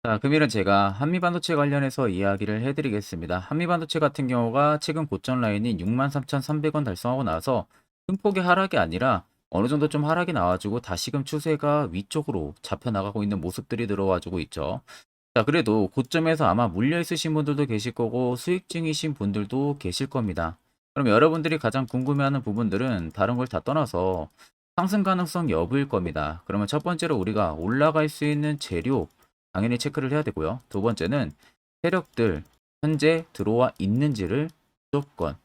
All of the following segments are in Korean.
자, 금일은 제가 한미반도체 관련해서 이야기를 해드리겠습니다. 한미반도체 같은 경우가 최근 고점 라인인 63,300원 달성하고 나서 큰 폭의 하락이 아니라 어느 정도 좀 하락이 나와주고 다시금 추세가 위쪽으로 잡혀 나가고 있는 모습들이 들어와주고 있죠. 자, 그래도 고점에서 아마 물려 있으신 분들도 계실 거고 수익 중이신 분들도 계실 겁니다. 그럼 여러분들이 가장 궁금해하는 부분들은 다른 걸 다 떠나서 상승 가능성 여부일 겁니다. 그러면 첫 번째로 우리가 올라갈 수 있는 재료 당연히 체크를 해야 되고요. 두 번째는 세력들 현재 들어와 있는지를 무조건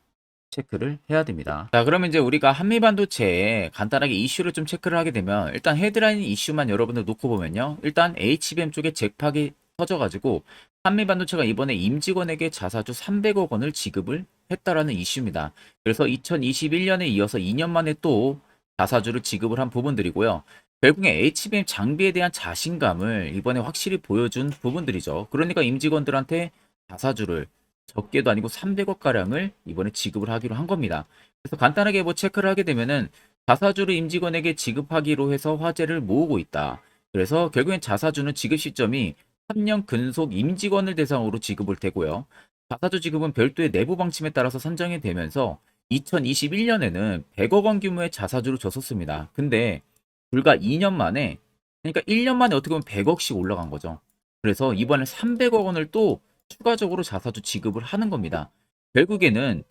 체크를 해야 됩니다. 자, 그러면 이제 우리가 한미반도체에 간단하게 이슈를 좀 체크를 하게 되면 일단 헤드라인 이슈만 여러분들 놓고 보면요. 일단 HBM 쪽에 잭팍이 터져가지고 한미반도체가 이번에 임직원에게 자사주 300억 원을 지급을 했다라는 이슈입니다. 그래서 2021년에 이어서 2년 만에 또 자사주를 지급을 한 부분들이고요. 결국에 HBM 장비에 대한 자신감을 이번에 확실히 보여준 부분들이죠. 그러니까 임직원들한테 자사주를 적게도 아니고 300억 가량을 이번에 지급을 하기로 한 겁니다. 그래서 간단하게 뭐 체크를 하게 되면은 자사주를 임직원에게 지급하기로 해서 화제를 모으고 있다. 그래서 결국엔 자사주는 지급 시점이 3년 근속 임직원을 대상으로 지급을 되고요. 자사주 지급은 별도의 내부 방침에 따라서 선정이 되면서 2021년에는 100억 원 규모의 자사주를 줬었습니다. 근데 불과 2년 만에, 그러니까 1년 만에 어떻게 보면 100억씩 올라간 거죠. 그래서 이번에 300억 원을 또 추가적으로 자사주 지급을 하는 겁니다. 결국에는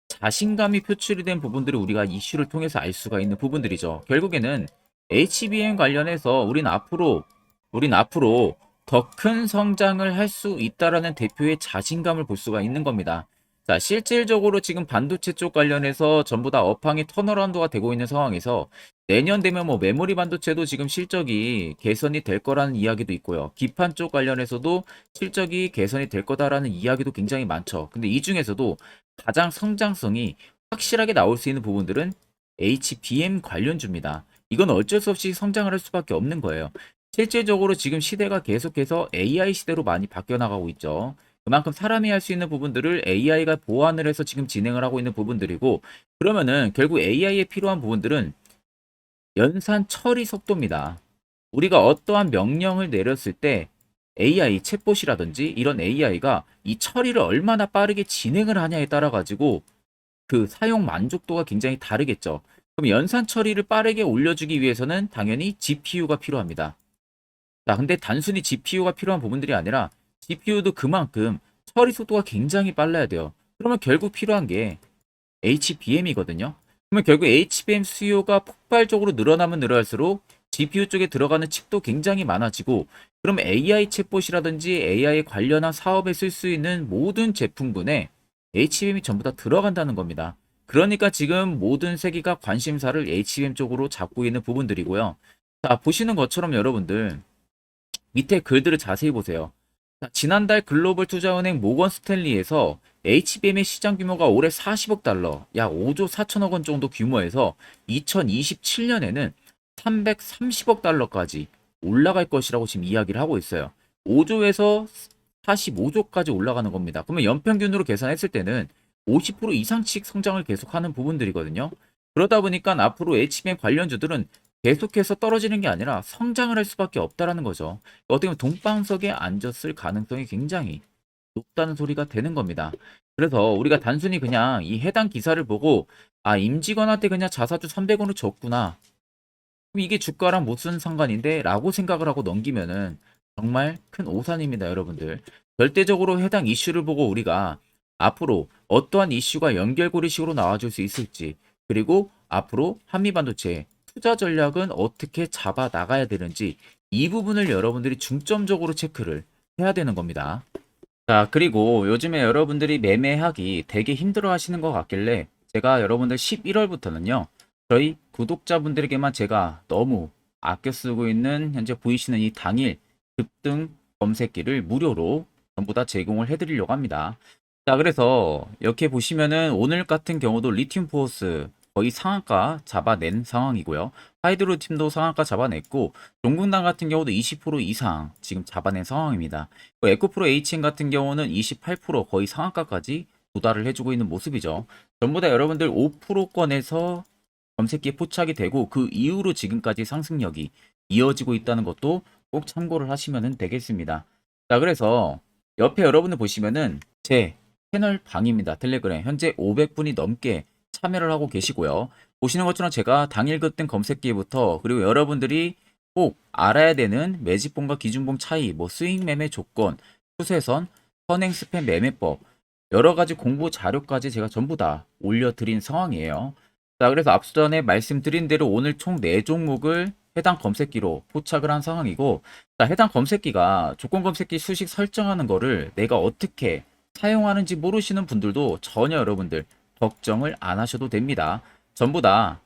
자신감이 표출이 된 부분들을 우리가 이슈를 통해서 알 수가 있는 부분들이죠. 결국에는 HBM 관련해서 우린 앞으로 더 큰 성장을 할 수 있다라는 대표의 자신감을 볼 수가 있는 겁니다. 자, 실질적으로 지금 반도체 쪽 관련해서 전부 다 업황이 턴어라운드가 되고 있는 상황에서 내년 되면 뭐 메모리 반도체도 지금 실적이 개선이 될 거라는 이야기도 있고요. 기판 쪽 관련해서도 실적이 개선이 될 거다라는 이야기도 굉장히 많죠. 근데 이 중에서도 가장 성장성이 확실하게 나올 수 있는 부분들은 HBM 관련주입니다. 이건 어쩔 수 없이 성장을 할 수밖에 없는 거예요. 실질적으로 지금 시대가 계속해서 AI 시대로 많이 바뀌어 나가고 있죠. 그만큼 사람이 할 수 있는 부분들을 AI가 보완을 해서 지금 진행을 하고 있는 부분들이고, 그러면은 결국 AI에 필요한 부분들은 연산 처리 속도입니다. 우리가 어떠한 명령을 내렸을 때 AI 챗봇이라든지 이런 AI가 이 처리를 얼마나 빠르게 진행을 하냐에 따라 가지고 그 사용 만족도가 굉장히 다르겠죠. 그럼 연산 처리를 빠르게 올려주기 위해서는 당연히 GPU가 필요합니다. 자, 근데 단순히 GPU가 필요한 부분들이 아니라 GPU도 그만큼 처리 속도가 굉장히 빨라야 돼요. 그러면 결국 필요한 게 HBM이거든요. 그러면 결국 HBM 수요가 폭발적으로 늘어나면 늘어날수록 GPU 쪽에 들어가는 칩도 굉장히 많아지고, 그럼 AI 챗봇이라든지 AI 관련한 사업에 쓸 수 있는 모든 제품군에 HBM이 전부 다 들어간다는 겁니다. 그러니까 지금 모든 세계가 관심사를 HBM 쪽으로 잡고 있는 부분들이고요. 자, 보시는 것처럼 여러분들 밑에 글들을 자세히 보세요. 자, 지난달 글로벌 투자은행 모건 스탠리에서 HBM의 시장 규모가 올해 40억 달러, 약 5조 4천억 원 정도 규모에서 2027년에는 330억 달러까지 올라갈 것이라고 지금 이야기를 하고 있어요. 5조에서 45조까지 올라가는 겁니다. 그러면 연평균으로 계산했을 때는 50% 이상씩 성장을 계속하는 부분들이거든요. 그러다 보니까 앞으로 HBM 관련주들은 계속해서 떨어지는 게 아니라 성장을 할 수밖에 없다라는 거죠. 어떻게 보면 동방석에 앉았을 가능성이 굉장히 높다는 소리가 되는 겁니다. 그래서 우리가 단순히 그냥 이 해당 기사를 보고 아, 임직원한테 그냥 자사주 300원을 줬구나. 그럼 이게 주가랑 무슨 상관인데? 라고 생각을 하고 넘기면은 정말 큰 오산입니다, 여러분들. 절대적으로 해당 이슈를 보고 우리가 앞으로 어떠한 이슈가 연결고리식으로 나와줄 수 있을지, 그리고 앞으로 한미반도체 투자 전략은 어떻게 잡아 나가야 되는지, 이 부분을 여러분들이 중점적으로 체크를 해야 되는 겁니다. 자, 그리고 요즘에 여러분들이 매매하기 되게 힘들어 하시는 것 같길래 제가 여러분들 11월부터는요, 저희 구독자분들에게만 제가 너무 아껴 쓰고 있는 현재 보이시는 이 당일 급등 검색기를 무료로 전부 다 제공을 해드리려고 합니다. 자, 그래서 이렇게 보시면은 오늘 같은 경우도 리튬 포스 거의 상한가 잡아낸 상황이고요. 하이드로 팀도 상한가 잡아냈고, 종근당 같은 경우도 20% 이상 지금 잡아낸 상황입니다. 에코프로 HN 같은 경우는 28% 거의 상한가까지 도달을 해주고 있는 모습이죠. 전부 다 여러분들 5%권에서 검색기에 포착이 되고 그 이후로 지금까지 상승력이 이어지고 있다는 것도 꼭 참고를 하시면 되겠습니다. 자, 그래서 옆에 여러분들 보시면은 제 채널 방입니다. 텔레그램. 현재 500분이 넘게 참여를 하고 계시고요. 보시는 것처럼 제가 당일 급등 검색기부터 그리고 여러분들이 꼭 알아야 되는 매집봉과 기준봉 차이, 뭐 스윙 매매 조건, 추세선, 선행 스팸 매매법, 여러 가지 공부 자료까지 제가 전부 다 올려드린 상황이에요. 자, 그래서 앞서 전에 말씀드린 대로 오늘 총 4종목을 해당 검색기로 포착을 한 상황이고, 자, 해당 검색기가 조건 검색기 수식 설정하는 거를 내가 어떻게 사용하는지 모르시는 분들도 전혀 여러분들 걱정을 안 하셔도 됩니다. 전부 다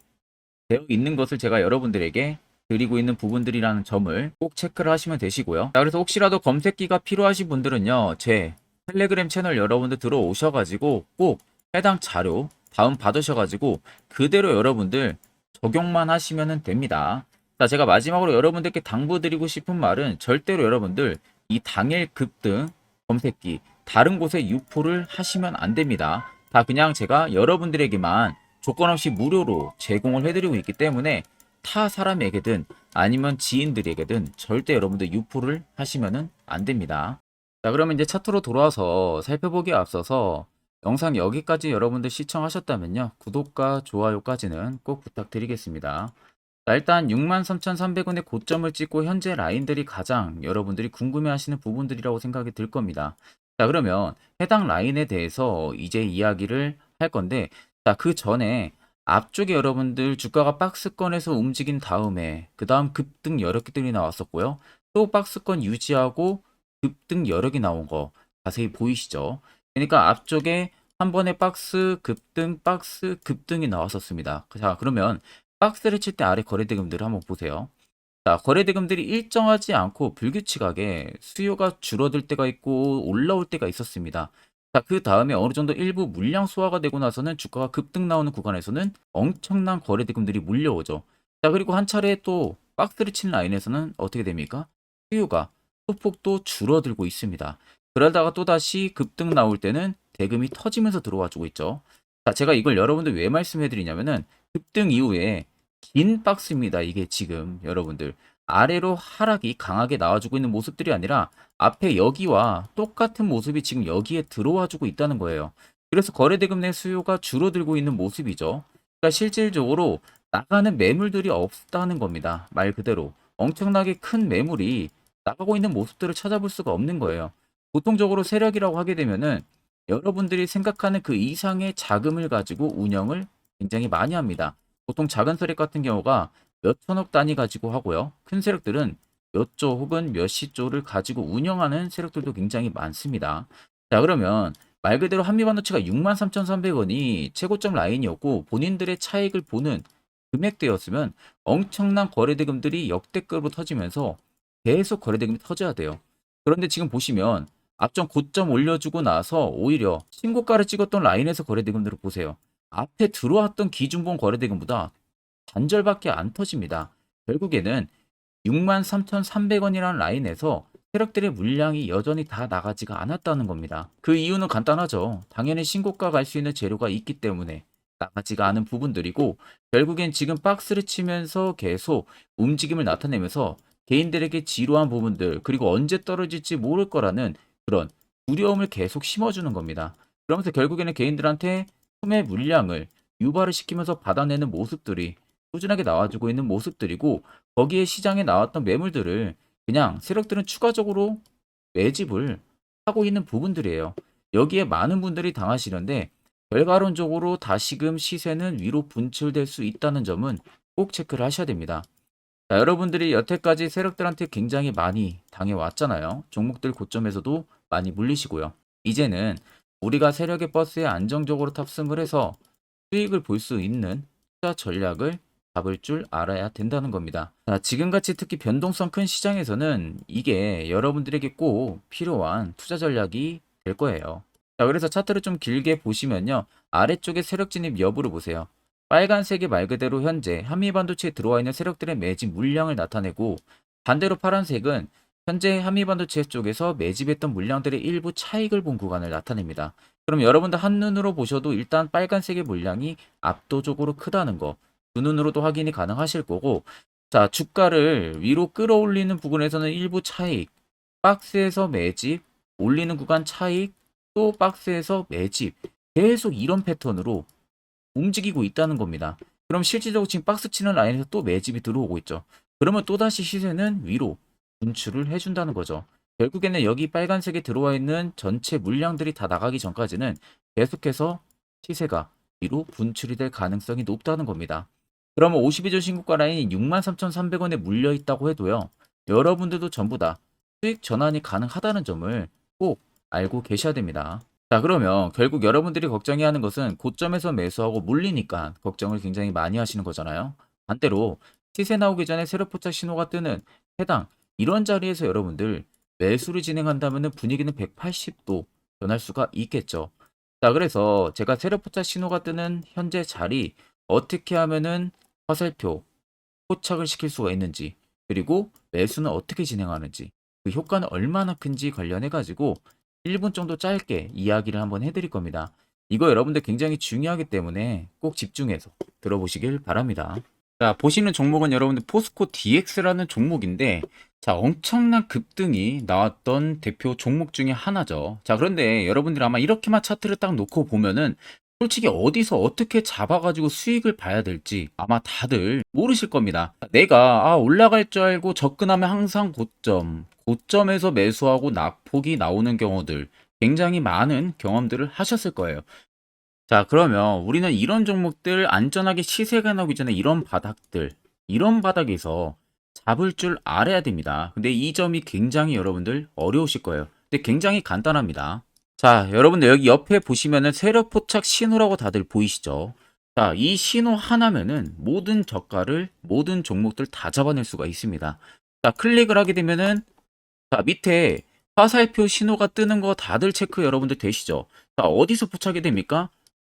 되어 있는 것을 제가 여러분들에게 드리고 있는 부분들이라는 점을 꼭 체크를 하시면 되시고요. 자, 그래서 혹시라도 검색기가 필요하신 분들은요, 제 텔레그램 채널 여러분들 들어오셔가지고 꼭 해당 자료 다운 받으셔가지고 그대로 여러분들 적용만 하시면 됩니다. 자, 제가 마지막으로 여러분들께 당부드리고 싶은 말은 절대로 여러분들 이 당일 급등 검색기 다른 곳에 유포를 하시면 안 됩니다. 다 그냥 제가 여러분들에게만 조건 없이 무료로 제공을 해드리고 있기 때문에 타 사람에게든 아니면 지인들에게든 절대 여러분들 유포를 하시면 안 됩니다. 자, 그러면 이제 차트로 돌아와서 살펴보기에 앞서서 영상 여기까지 여러분들 시청하셨다면요, 구독과 좋아요까지는 꼭 부탁드리겠습니다. 자, 일단 63,300원의 고점을 찍고 현재 라인들이 가장 여러분들이 궁금해하시는 부분들이라고 생각이 들 겁니다. 자, 그러면 해당 라인에 대해서 이제 이야기를 할 건데, 자, 그 전에 앞쪽에 여러분들 주가가 박스권에서 움직인 다음에 그 다음 급등 여력들이 나왔었고요. 또 박스권 유지하고 급등 여력이 나온 거 자세히 보이시죠? 그러니까 앞쪽에 한 번에 박스 급등이 나왔었습니다. 자, 그러면 박스를 칠 때 아래 거래대금들을 한번 보세요. 자, 거래대금들이 일정하지 않고 불규칙하게 수요가 줄어들 때가 있고 올라올 때가 있었습니다. 자, 그 다음에 어느 정도 일부 물량 소화가 되고 나서는 주가가 급등 나오는 구간에서는 엄청난 거래대금들이 몰려오죠. 자, 그리고 한 차례 또 박스를 친 라인에서는 어떻게 됩니까? 수요가 소폭도 줄어들고 있습니다. 그러다가 또다시 급등 나올 때는 대금이 터지면서 들어와 주고 있죠. 자, 제가 이걸 여러분들 왜 말씀해 드리냐면은 급등 이후에 긴 박스입니다. 이게 지금 여러분들 아래로 하락이 강하게 나와주고 있는 모습들이 아니라 앞에 여기와 똑같은 모습이 지금 여기에 들어와주고 있다는 거예요. 그래서 거래대금 내 수요가 줄어들고 있는 모습이죠. 그러니까 실질적으로 나가는 매물들이 없다는 겁니다. 말 그대로 엄청나게 큰 매물이 나가고 있는 모습들을 찾아볼 수가 없는 거예요. 보통적으로 세력이라고 하게 되면은 여러분들이 생각하는 그 이상의 자금을 가지고 운영을 굉장히 많이 합니다. 보통 작은 세력 같은 경우가 몇 천억 단위 가지고 하고요. 큰 세력들은 몇 조 혹은 몇십 조를 가지고 운영하는 세력들도 굉장히 많습니다. 자, 그러면 말 그대로 한미반도체가 63,300원이 최고점 라인이었고 본인들의 차익을 보는 금액대였으면 엄청난 거래대금들이 역대급으로 터지면서 계속 거래대금이 터져야 돼요. 그런데 지금 보시면 앞전 고점 올려주고 나서 오히려 신고가를 찍었던 라인에서 거래대금들을 보세요. 앞에 들어왔던 기준봉 거래대금보다 반절밖에 안 터집니다. 결국에는 63,300원이라는 라인에서 세력들의 물량이 여전히 다 나가지가 않았다는 겁니다. 그 이유는 간단하죠. 당연히 신고가 갈 수 있는 재료가 있기 때문에 나가지가 않은 부분들이고, 결국엔 지금 박스를 치면서 계속 움직임을 나타내면서 개인들에게 지루한 부분들, 그리고 언제 떨어질지 모를 거라는 그런 두려움을 계속 심어주는 겁니다. 그러면서 결국에는 개인들한테 소매 물량을 유발을 시키면서 받아내는 모습들이 꾸준하게 나와주고 있는 모습들이고, 거기에 시장에 나왔던 매물들을 그냥 세력들은 추가적으로 매집을 하고 있는 부분들이에요. 여기에 많은 분들이 당하시는데 결과론적으로 다시금 시세는 위로 분출될 수 있다는 점은 꼭 체크를 하셔야 됩니다. 자, 여러분들이 여태까지 세력들한테 굉장히 많이 당해왔잖아요. 종목들 고점에서도 많이 물리시고요. 이제는 우리가 세력의 버스에 안정적으로 탑승을 해서 수익을 볼 수 있는 투자 전략을 잡을 줄 알아야 된다는 겁니다. 자, 지금같이 특히 변동성 큰 시장에서는 이게 여러분들에게 꼭 필요한 투자 전략이 될 거예요. 자, 그래서 차트를 좀 길게 보시면요, 아래쪽에 세력 진입 여부를 보세요. 빨간색이 말 그대로 현재 한미반도체에 들어와 있는 세력들의 매집 물량을 나타내고, 반대로 파란색은 현재 한미반도체 쪽에서 매집했던 물량들의 일부 차익을 본 구간을 나타냅니다. 그럼 여러분들 한눈으로 보셔도 일단 빨간색의 물량이 압도적으로 크다는 거, 두 눈으로도 확인이 가능하실 거고, 자, 주가를 위로 끌어올리는 부분에서는 일부 차익, 박스에서 매집, 올리는 구간 차익, 또 박스에서 매집. 계속 이런 패턴으로 움직이고 있다는 겁니다. 그럼 실질적으로 지금 박스 치는 라인에서 또 매집이 들어오고 있죠. 그러면 또다시 시세는 위로 분출을 해준다는 거죠. 결국에는 여기 빨간색에 들어와 있는 전체 물량들이 다 나가기 전까지는 계속해서 시세가 위로 분출이 될 가능성이 높다는 겁니다. 그러면 52주 신고가 라인이 63,300원에 물려 있다고 해도요. 여러분들도 전부 다 수익 전환이 가능하다는 점을 꼭 알고 계셔야 됩니다. 자, 그러면 결국 여러분들이 걱정해 하는 것은 고점에서 매수하고 물리니까 걱정을 굉장히 많이 하시는 거잖아요. 반대로 시세 나오기 전에 세로 포착 신호가 뜨는 해당 이런 자리에서 여러분들 매수를 진행한다면 분위기는 180도 변할 수가 있겠죠. 자, 그래서 제가 세로 포착 신호가 뜨는 현재 자리 어떻게 하면은 화살표 포착을 시킬 수가 있는지, 그리고 매수는 어떻게 진행하는지, 그 효과는 얼마나 큰지 관련해 가지고 1분 정도 짧게 이야기를 한번 해드릴 겁니다. 이거 여러분들 굉장히 중요하기 때문에 꼭 집중해서 들어보시길 바랍니다. 자, 보시는 종목은 여러분들 포스코 DX라는 종목인데, 자, 엄청난 급등이 나왔던 대표 종목 중에 하나죠. 자, 그런데 여러분들 아마 이렇게만 차트를 딱 놓고 보면은 솔직히 어디서 어떻게 잡아가지고 수익을 봐야 될지 아마 다들 모르실 겁니다. 내가 올라갈 줄 알고 접근하면 항상 고점에서 매수하고 낙폭이 나오는 경우들 굉장히 많은 경험들을 하셨을 거예요. 자, 그러면 우리는 이런 종목들 안전하게 시세가 나오기 전에 이런 바닥에서 잡을 줄 알아야 됩니다. 근데 이 점이 굉장히 여러분들 어려우실 거예요. 근데 굉장히 간단합니다. 자, 여러분들 여기 옆에 보시면은 세력 포착 신호라고 다들 보이시죠? 자, 이 신호 하나면은 모든 저가를, 모든 종목들 다 잡아낼 수가 있습니다. 자, 클릭을 하게 되면은 자, 밑에 화살표 신호가 뜨는 거 다들 체크 여러분들 되시죠? 자, 어디서 포착이 됩니까?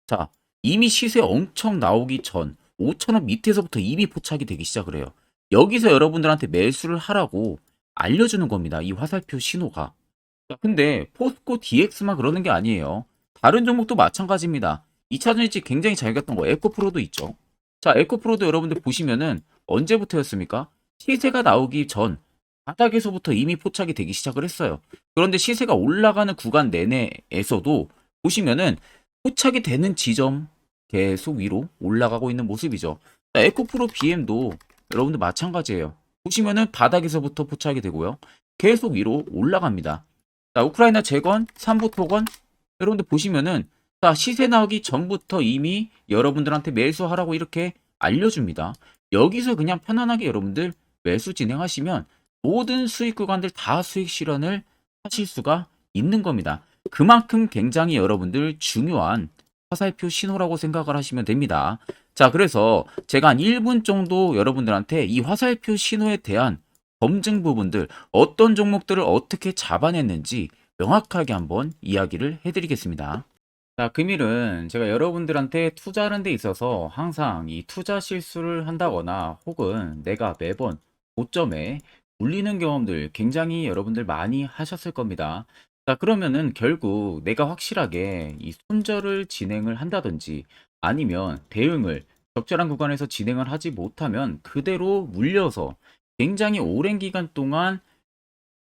자, 이미 시세 엄청 나오기 전 5,000원 밑에서부터 이미 포착이 되기 시작을 해요. 여기서 여러분들한테 매수를 하라고 알려주는 겁니다. 이 화살표 신호가. 자, 근데 포스코 DX만 그러는 게 아니에요. 다른 종목도 마찬가지입니다. 2차전지 굉장히 잘 갔던 거 에코프로도 있죠. 자, 에코프로도 여러분들 보시면은 언제부터였습니까? 시세가 나오기 전 바닥에서부터 이미 포착이 되기 시작을 했어요. 그런데 시세가 올라가는 구간 내내에서도 보시면은 포착이 되는 지점 계속 위로 올라가고 있는 모습이죠. 자, 에코프로 BM도 여러분들 마찬가지예요. 보시면은 바닥에서부터 포착이 되고요. 계속 위로 올라갑니다. 자, 우크라이나 재건, 삼부 토건 여러분들 보시면은 자, 시세 나오기 전부터 이미 여러분들한테 매수하라고 이렇게 알려줍니다. 여기서 그냥 편안하게 여러분들 매수 진행하시면 모든 수익 구간들 다 수익 실현을 하실 수가 있는 겁니다. 그만큼 굉장히 여러분들 중요한 화살표 신호라고 생각을 하시면 됩니다. 자, 그래서 제가 한 1분 정도 여러분들한테 이 화살표 신호에 대한 검증 부분들, 어떤 종목들을 어떻게 잡아냈는지 명확하게 한번 이야기를 해드리겠습니다. 자, 금일은 제가 여러분들한테 투자하는 데 있어서 항상 이 투자 실수를 한다거나 혹은 내가 매번 고점에 물리는 경험들 굉장히 여러분들 많이 하셨을 겁니다. 자, 그러면은 결국 내가 확실하게 이 손절을 진행을 한다든지 아니면 대응을 적절한 구간에서 진행을 하지 못하면 그대로 물려서 굉장히 오랜 기간 동안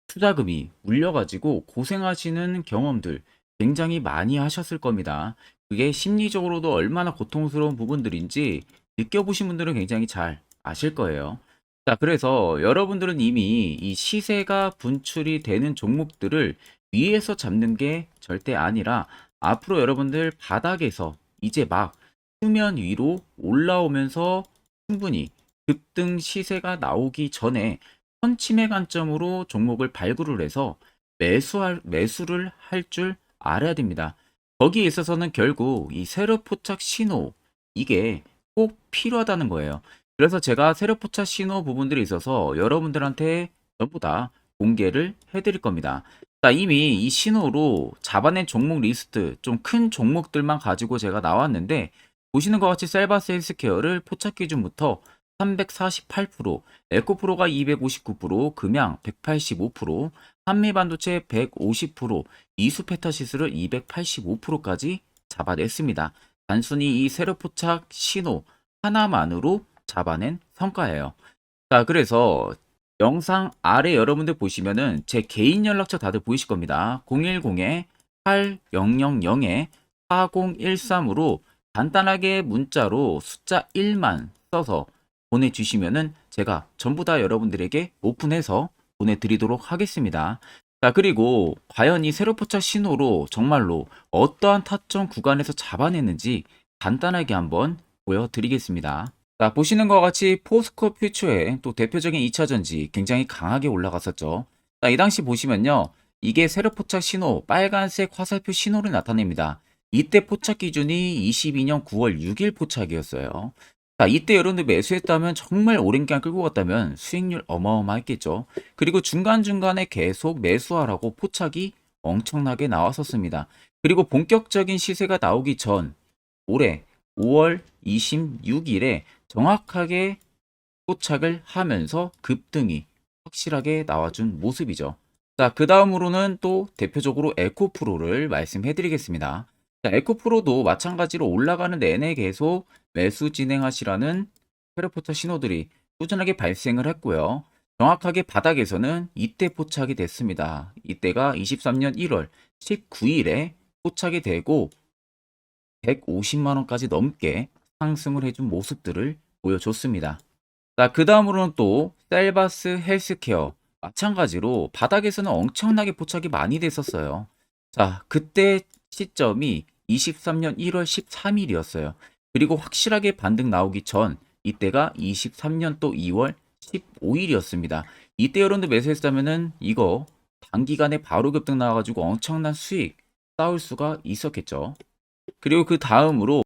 투자금이 물려가지고 고생하시는 경험들 굉장히 많이 하셨을 겁니다. 그게 심리적으로도 얼마나 고통스러운 부분들인지 느껴보신 분들은 굉장히 잘 아실 거예요. 자, 그래서 여러분들은 이미 이 시세가 분출이 되는 종목들을 위에서 잡는 게 절대 아니라 앞으로 여러분들 바닥에서 이제 막 수면 위로 올라오면서 충분히 급등 시세가 나오기 전에 선침해 관점으로 종목을 발굴을 해서 매수를 할 줄 알아야 됩니다. 거기에 있어서는 결국 이 세력 포착 신호 이게 꼭 필요하다는 거예요. 그래서 제가 세력 포착 신호 부분들이 있어서 여러분들한테 전부 다 공개를 해드릴 겁니다. 자, 이미 이 신호로 잡아낸 종목 리스트 좀 큰 종목들만 가지고 제가 나왔는데 보시는 것 같이 셀바스 헬스케어를 포착 기준부터 348%, 에코프로가 259%, 금양 185%, 한미반도체 150%, 이수페타시스를 285%까지 잡아냈습니다. 단순히 이 세력 포착 신호 하나만으로 잡아낸 성과예요. 자, 그래서 영상 아래 여러분들 보시면은 제 개인 연락처 다들 보이실 겁니다. 010-8010-4013으로 간단하게 문자로 숫자 1만 써서 보내주시면은 제가 전부 다 여러분들에게 오픈해서 보내드리도록 하겠습니다. 자, 그리고 과연 이 세로포착 신호로 정말로 어떠한 타점 구간에서 잡아냈는지 간단하게 한번 보여드리겠습니다. 자, 보시는 것과 같이 포스코 퓨처의 또 대표적인 2차 전지 굉장히 강하게 올라갔었죠. 자, 이 당시 보시면요. 이게 세로 포착 신호, 빨간색 화살표 신호를 나타냅니다. 이때 포착 기준이 22년 9월 6일 포착이었어요. 자, 이때 여러분들 매수했다면 정말 오랜 기간 끌고 갔다면 수익률 어마어마했겠죠. 그리고 중간중간에 계속 매수하라고 포착이 엄청나게 나왔었습니다. 그리고 본격적인 시세가 나오기 전 올해 5월 26일에 정확하게 포착을 하면서 급등이 확실하게 나와준 모습이죠. 자, 그 다음으로는 또 대표적으로 에코프로를 말씀해 드리겠습니다. 자, 에코프로도 마찬가지로 올라가는 내내 계속 매수 진행하시라는 페르포터 신호들이 꾸준하게 발생을 했고요. 정확하게 바닥에서는 이때 포착이 됐습니다. 이때가 23년 1월 19일에 포착이 되고 150만 원까지 넘게 상승을 해준 모습들을 보여줬습니다. 자, 그 다음으로는 또 셀바스 헬스케어 마찬가지로 바닥에서는 엄청나게 포착이 많이 됐었어요. 자, 그때 시점이 23년 1월 13일이었어요. 그리고 확실하게 반등 나오기 전 이때가 23년 또 2월 15일이었습니다. 이때 여러분들 매수했다면은 이거 단기간에 바로 급등 나와가지고 엄청난 수익 쌓을 수가 있었겠죠. 그리고 그 다음으로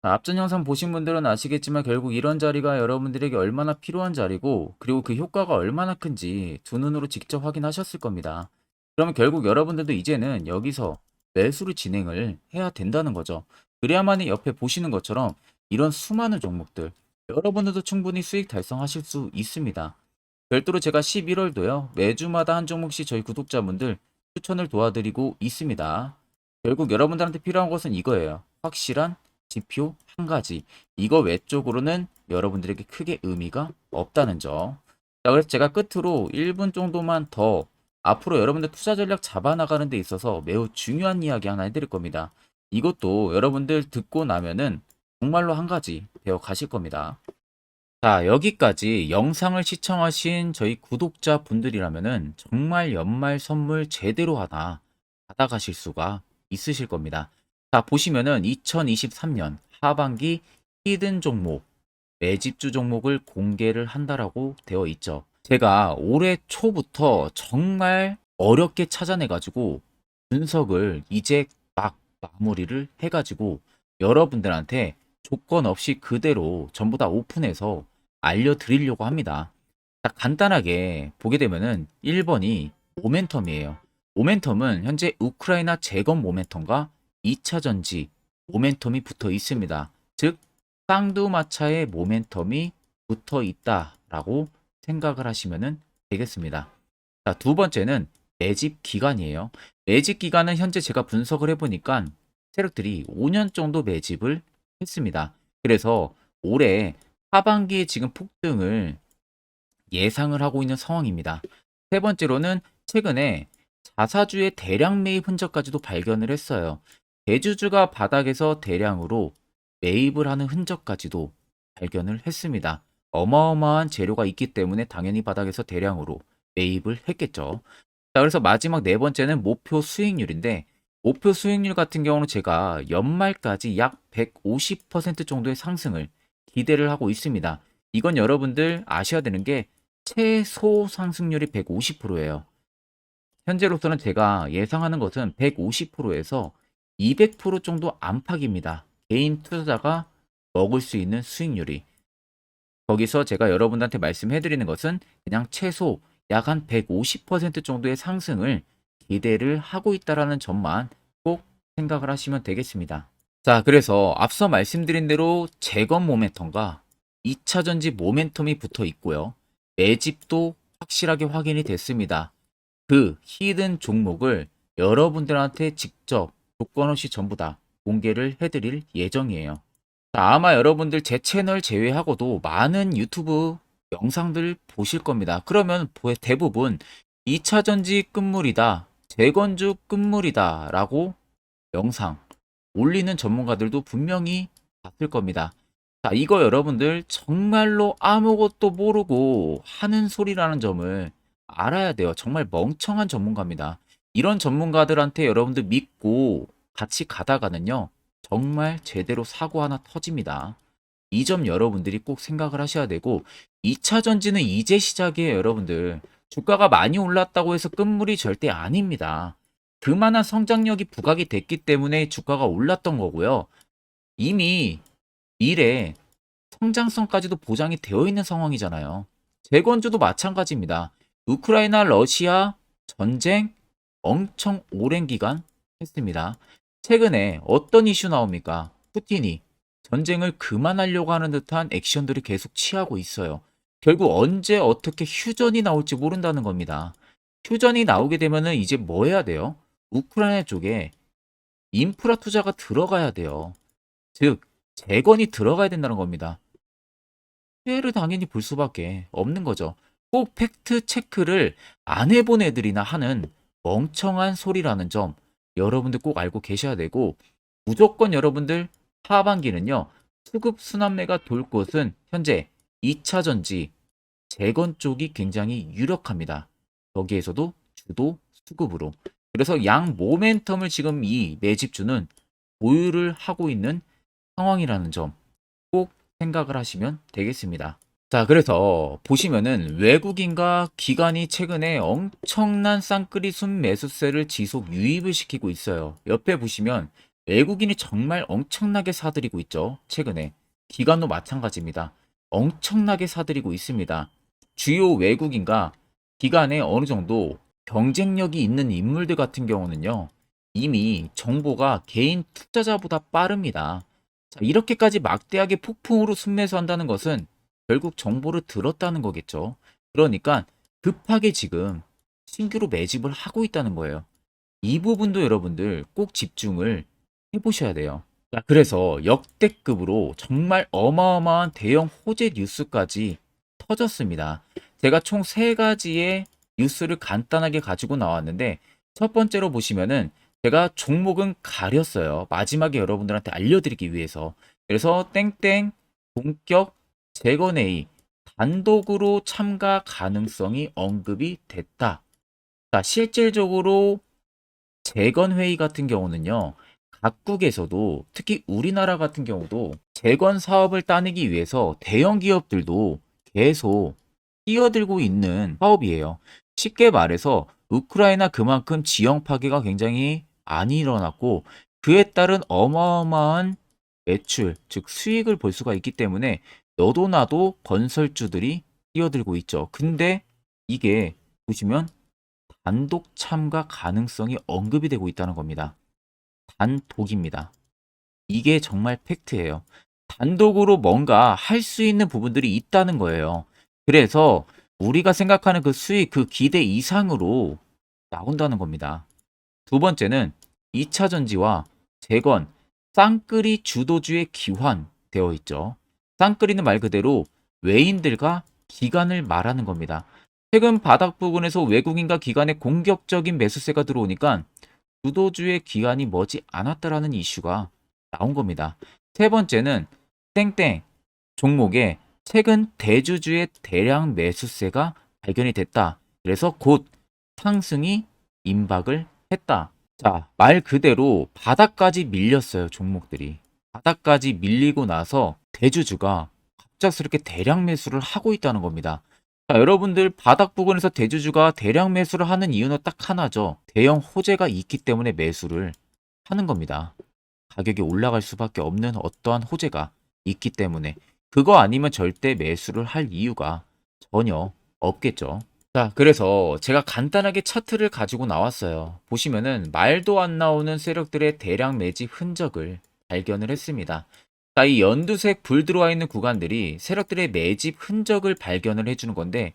앞전 영상 보신 분들은 아시겠지만 결국 이런 자리가 여러분들에게 얼마나 필요한 자리고 그리고 그 효과가 얼마나 큰지 두 눈으로 직접 확인하셨을 겁니다. 그러면 결국 여러분들도 이제는 여기서 매수를 진행을 해야 된다는 거죠. 그래야만이 옆에 보시는 것처럼 이런 수많은 종목들 여러분들도 충분히 수익 달성하실 수 있습니다. 별도로 제가 11월도요 매주마다 한 종목씩 저희 구독자분들 추천을 도와드리고 있습니다. 결국 여러분들한테 필요한 것은 이거예요. 확실한 지표 한 가지. 이거 외적으로는 여러분들에게 크게 의미가 없다는 점. 자, 그래서 제가 끝으로 1분 정도만 더 앞으로 여러분들 투자 전략 잡아나가는 데 있어서 매우 중요한 이야기 하나 해드릴 겁니다. 이것도 여러분들 듣고 나면은 정말로 한 가지 배워 가실 겁니다. 자, 여기까지 영상을 시청하신 저희 구독자 분들이라면은 정말 연말 선물 제대로 하나 받아가실 수가 있으실 겁니다. 자, 보시면은 2023년 하반기 히든 종목, 매집주 종목을 공개를 한다라고 되어 있죠. 제가 올해 초부터 정말 어렵게 찾아내가지고 분석을 이제 막 마무리를 해가지고 여러분들한테 조건 없이 그대로 전부 다 오픈해서 알려드리려고 합니다. 자, 간단하게 보게 되면은 1번이 모멘텀이에요. 모멘텀은 현재 우크라이나 재건 모멘텀과 2차 전지 모멘텀이 붙어 있습니다. 즉, 쌍두마차의 모멘텀이 붙어 있다라고 생각을 하시면 되겠습니다. 자, 두 번째는 매집 기간이에요. 매집 기간은 현재 제가 분석을 해보니까 세력들이 5년 정도 매집을 했습니다. 그래서 올해 하반기에 지금 폭등을 예상을 하고 있는 상황입니다. 세 번째로는 최근에 자사주의 대량 매입 흔적까지도 발견을 했어요. 대주주가 바닥에서 대량으로 매입을 하는 흔적까지도 발견을 했습니다. 어마어마한 재료가 있기 때문에 당연히 바닥에서 대량으로 매입을 했겠죠. 자, 그래서 마지막 네 번째는 목표 수익률인데 목표 수익률 같은 경우는 제가 연말까지 약 150% 정도의 상승을 기대를 하고 있습니다. 이건 여러분들 아셔야 되는 게 최소 상승률이 150%예요. 현재로서는 제가 예상하는 것은 150%에서 200% 정도 안팎입니다. 개인 투자자가 먹을 수 있는 수익률이. 거기서 제가 여러분들한테 말씀해 드리는 것은 그냥 최소 약 한 150% 정도의 상승을 기대를 하고 있다라는 점만 꼭 생각을 하시면 되겠습니다. 자, 그래서 앞서 말씀드린 대로 재건 모멘텀과 2차 전지 모멘텀이 붙어 있고요. 매집도 확실하게 확인이 됐습니다. 그 히든 종목을 여러분들한테 직접 조건 없이 전부 다 공개를 해드릴 예정이에요. 자, 아마 여러분들 제 채널 제외하고도 많은 유튜브 영상들 보실 겁니다. 그러면 대부분 2차 전지 끝물이다, 재건주 끝물이다 라고 영상 올리는 전문가들도 분명히 봤을 겁니다. 자, 이거 여러분들 정말로 아무것도 모르고 하는 소리라는 점을 알아야 돼요. 정말 멍청한 전문가입니다. 이런 전문가들한테 여러분들 믿고 같이 가다가는요, 정말 제대로 사고 하나 터집니다. 이 점 여러분들이 꼭 생각을 하셔야 되고, 2차 전지는 이제 시작이에요, 여러분들. 주가가 많이 올랐다고 해서 끝물이 절대 아닙니다. 그만한 성장력이 부각이 됐기 때문에 주가가 올랐던 거고요. 이미 미래 성장성까지도 보장이 되어 있는 상황이잖아요. 재건주도 마찬가지입니다. 우크라이나 러시아 전쟁 엄청 오랜 기간 했습니다. 최근에 어떤 이슈 나옵니까? 푸틴이 전쟁을 그만하려고 하는 듯한 액션들을 계속 취하고 있어요. 결국 언제 어떻게 휴전이 나올지 모른다는 겁니다. 휴전이 나오게 되면은 이제 뭐 해야 돼요? 우크라이나 쪽에 인프라 투자가 들어가야 돼요. 즉, 재건이 들어가야 된다는 겁니다. 피해를 당연히 볼 수밖에 없는 거죠. 꼭 팩트 체크를 안 해본 애들이나 하는 멍청한 소리라는 점 여러분들 꼭 알고 계셔야 되고, 무조건 여러분들 하반기는요, 수급 순환매가 돌 곳은 현재 2차 전지, 재건 쪽이 굉장히 유력합니다. 거기에서도 주도 수급으로. 그래서 양 모멘텀을 지금 이 매집주는 보유를 하고 있는 상황이라는 점 꼭 생각을 하시면 되겠습니다. 자, 그래서 보시면은 외국인과 기관이 최근에 엄청난 쌍끌이 순매수세를 지속 유입을 시키고 있어요. 옆에 보시면 외국인이 정말 엄청나게 사들이고 있죠. 최근에. 기관도 마찬가지입니다. 엄청나게 사들이고 있습니다. 주요 외국인과 기관에 어느 정도 경쟁력이 있는 인물들 같은 경우는요, 이미 정보가 개인 투자자보다 빠릅니다. 자, 이렇게까지 막대하게 폭풍으로 순매수한다는 것은 결국 정보를 들었다는 거겠죠. 그러니까 급하게 지금 신규로 매집을 하고 있다는 거예요. 이 부분도 여러분들 꼭 집중을 해보셔야 돼요. 자, 그래서 역대급으로 정말 어마어마한 대형 호재 뉴스까지 터졌습니다. 제가 총 3가지의 뉴스를 간단하게 가지고 나왔는데, 첫 번째로 보시면은 제가 종목은 가렸어요. 마지막에 여러분들한테 알려드리기 위해서. 그래서 땡땡 본격 재건회의 단독으로 참가 가능성이 언급이 됐다. 자, 실질적으로 재건회의 같은 경우는요, 각국에서도 특히 우리나라 같은 경우도 재건 사업을 따내기 위해서 대형 기업들도 계속 뛰어들고 있는 사업이에요. 쉽게 말해서 우크라이나 그만큼 지형 파괴가 굉장히 많이 일어났고, 그에 따른 어마어마한 매출, 즉 수익을 볼 수가 있기 때문에 너도 나도 건설주들이 뛰어들고 있죠. 근데 이게 보시면 단독 참가 가능성이 언급이 되고 있다는 겁니다. 단독입니다. 이게 정말 팩트예요. 단독으로 뭔가 할 수 있는 부분들이 있다는 거예요. 그래서 우리가 생각하는 그 수익, 그 기대 이상으로 나온다는 겁니다. 두 번째는 2차 전지와 재건, 쌍끌이 주도주의 기환되어 있죠. 쌍끌이는 말 그대로 외인들과 기관을 말하는 겁니다. 최근 바닥 부근에서 외국인과 기관의 공격적인 매수세가 들어오니까 주도주의 기관이 머지 않았다라는 이슈가 나온 겁니다. 세 번째는 땡땡 종목에 최근 대주주의 대량 매수세가 발견이 됐다. 그래서 곧 상승이 임박을 했다. 자, 말 그대로 바닥까지 밀렸어요, 종목들이. 바닥까지 밀리고 나서 대주주가 갑작스럽게 대량 매수를 하고 있다는 겁니다. 자, 여러분들 바닥 부근에서 대주주가 대량 매수를 하는 이유는 딱 하나죠. 대형 호재가 있기 때문에 매수를 하는 겁니다. 가격이 올라갈 수밖에 없는 어떠한 호재가 있기 때문에 그거 아니면 절대 매수를 할 이유가 전혀 없겠죠. 자, 그래서 제가 간단하게 차트를 가지고 나왔어요. 보시면은 말도 안 나오는 세력들의 대량 매집 흔적을 발견을 했습니다. 자, 이 연두색 불 들어와 있는 구간들이 세력들의 매집 흔적을 발견을 해주는 건데,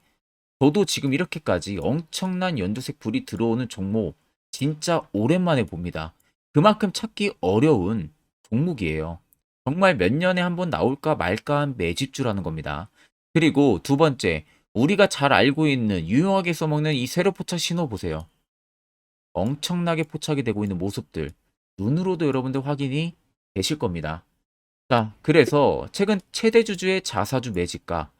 저도 지금 이렇게까지 엄청난 연두색 불이 들어오는 종목 진짜 오랜만에 봅니다. 그만큼 찾기 어려운 종목이에요. 정말 몇 년에 한 번 나올까 말까 한 매집주라는 겁니다. 그리고 두 번째, 우리가 잘 알고 있는 유용하게 써먹는 이 세로 포착 신호 보세요. 엄청나게 포착이 되고 있는 모습들 눈으로도 여러분들 확인이 되실 겁니다. 자, 그래서 최근 최대 주주의 자사주 매집과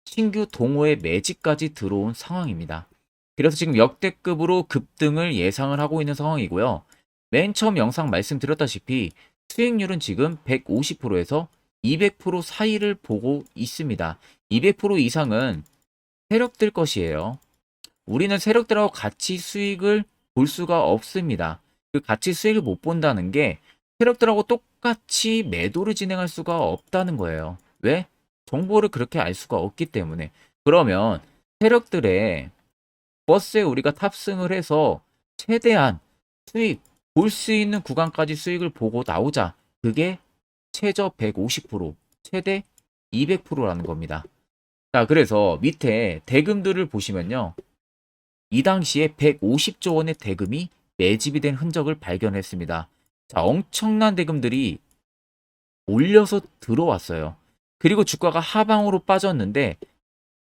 신규 동호회 매집까지 들어온 상황입니다. 그래서 지금 역대급으로 급등을 예상을 하고 있는 상황이고요. 맨 처음 영상 말씀드렸다시피 수익률은 지금 150%에서 200% 사이를 보고 있습니다. 200% 이상은 세력들 것이에요. 우리는 세력들하고 같이 수익을 볼 수가 없습니다. 그 같이 수익을 못 본다는 게 세력들하고 똑같이 매도를 진행할 수가 없다는 거예요. 왜? 정보를 그렇게 알 수가 없기 때문에. 그러면 세력들의 버스에 우리가 탑승을 해서 최대한 수익 볼 수 있는 구간까지 수익을 보고 나오자. 그게 최저 150%, 최대 200%라는 겁니다. 자, 그래서 밑에 대금들을 보시면요. 이 당시에 150조 원의 대금이 매집이 된 흔적을 발견했습니다. 자, 엄청난 대금들이 올려서 들어왔어요. 그리고 주가가 하방으로 빠졌는데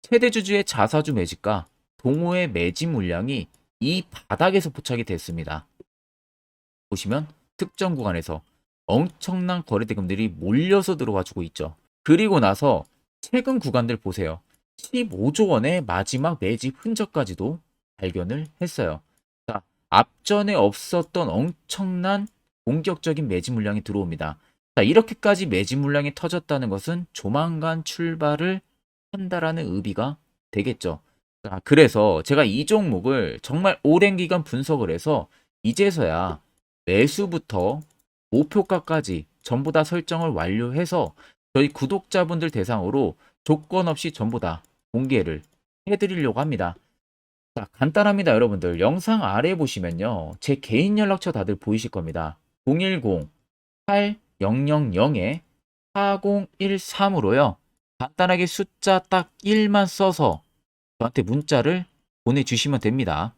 최대 주주의 자사주 매집과 동호회 매집 물량이 이 바닥에서 포착이 됐습니다. 보시면 특정 구간에서 엄청난 거래 대금들이 몰려서 들어와 주고 있죠. 그리고 나서 최근 구간들 보세요. 15조 원의 마지막 매집 흔적까지도 발견을 했어요. 자, 앞전에 없었던 엄청난 공격적인 매집 물량이 들어옵니다. 자, 이렇게까지 매집 물량이 터졌다는 것은 조만간 출발을 한다라는 의미가 되겠죠. 자, 그래서 제가 이 종목을 정말 오랜 기간 분석을 해서 이제서야 매수부터 목표가까지 전부 다 설정을 완료해서 저희 구독자분들 대상으로 조건 없이 전부 다 공개를 해드리려고 합니다. 자, 간단합니다, 여러분들. 영상 아래 보시면요. 제 개인 연락처 다들 보이실 겁니다. 010-8013-4013으로요. 간단하게 숫자 딱 1만 써서 저한테 문자를 보내주시면 됩니다.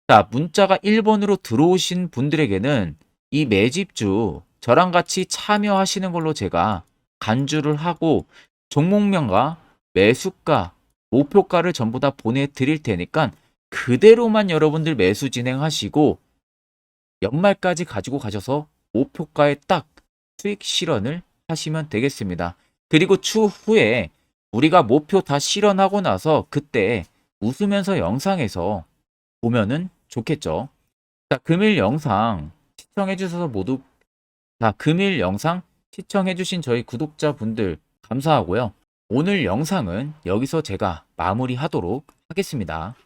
자, 문자가 1번으로 들어오신 분들에게는 이 매집주 저랑 같이 참여하시는 걸로 제가 간주를 하고 종목명과 매수가, 목표가를 전부 다 보내드릴 테니까 그대로만 여러분들 매수 진행하시고 연말까지 가지고 가셔서 목표가에 딱 수익 실현을 하시면 되겠습니다. 그리고 추후에 우리가 목표 다 실현하고 나서 그때 웃으면서 영상에서 보면은 좋겠죠. 자, 금일 영상 시청해 주셔서 모두 금일 영상 시청해 주신 저희 구독자분들 감사하고요. 오늘 영상은 여기서 제가 마무리하도록 하겠습니다.